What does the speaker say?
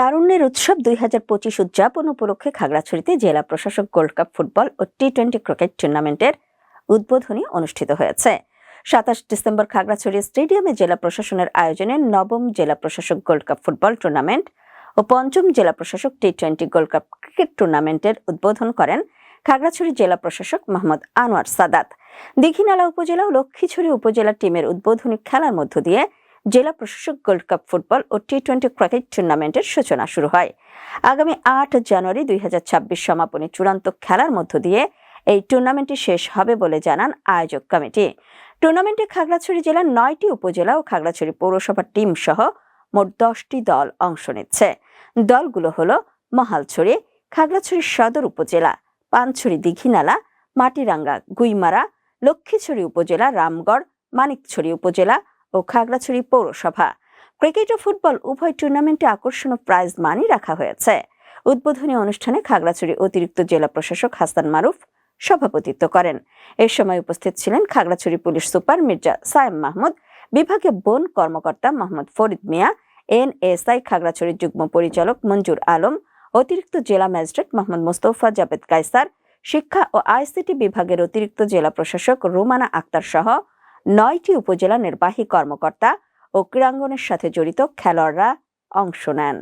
তারুণ্যের উৎসব 2025 উদযাপন উপলক্ষে খাগড়াছড়িতে জেলা প্রশাসক গোল্ড কাপ ফুটবল ও টি-20 ক্রিকেট টুর্নামেন্টের উদ্বোধনী অনুষ্ঠিত হয়েছে। 27 ডিসেম্বর খাগড়াছড়ি স্টেডিয়ামে জেলা প্রশাসনের আয়োজনে নবম জেলা প্রশাসক গোল্ড কাপ ফুটবল টুর্নামেন্ট ও পঞ্চম জেলা প্রশাসক টি-20 গোল্ড কাপ ক্রিকেট টুর্নামেন্টের উদ্বোধন করেন খাগড়াছড়ি জেলা প্রশাসক মোহাম্মদ আনোয়ার সাদাত। দীঘিনালা উপজেলা ও লক্ষ্মীছড়ি উপজেলা টিমের উদ্বোধনী খেলার মধ্য দিয়ে জেলা প্রশাসক গোল্ড কাপ ফুটবল ও টি-20 ক্রিকেট টুর্নামেন্টের সূচনা শুরু হয়। আগামী 8 জানুয়ারি 2026 সমাপনী চূড়ান্ত খেলার মধ্য দিয়ে এই টুর্নামেন্টটি শেষ হবে বলে জানান আয়োজক কমিটি। টুর্নামেন্টে খাগড়াছড়ি জেলার 9টি উপজেলা ও খাগড়াছড়ি পৌরসভার টিম সহ মোট 10টি দল অংশ নিচ্ছে। দলগুলো হলো মহালছড়ি, খাগড়াছড়ি সদর উপজেলা, পানছড়ি দীঘিনালা, মাটিরাঙ্গা, গুইমারা, লক্ষ্মীছড়ি উপজেলা, রামগড়, মানিকছড়ি উপজেলা ও খাগড়াছড়ি পৌরসভা। ক্রিকেট ও ফুটবল উভয় টুর্নামেন্টে আকর্ষণীয় প্রাইজ মানি রাখা হয়েছে। উদ্বোধনী অনুষ্ঠানে খাগড়াছড়ি অতিরিক্ত জেলা প্রশাসক হাসান মারুফ সভাপতিত্ব করেন। এ সময় উপস্থিত ছিলেন খাগড়াছড়ি পুলিশ সুপার মির্জা সায়েম মাহমুদ, বিভাগীয় বন কর্মকর্তা মোহাম্মদ ফরিদ মিয়া, এনএসআই খাগড়াছড়ির যুগ্ম পরিচালক মঞ্জুর আলম, অতিরিক্ত জেলা ম্যাজিস্ট্রেট মোহাম্মদ মোস্তফা জাবেদ কায়সার, শিক্ষা ও আইসিটি বিভাগের অতিরিক্ত জেলা প্রশাসক রুমানা আক্তার সহ 9টি উপজেলা নির্বাহী কর্মকর্তা ও ক্রীড়াঙ্গনের সাথে জড়িত খেলোয়াড়রা অংশ নেন।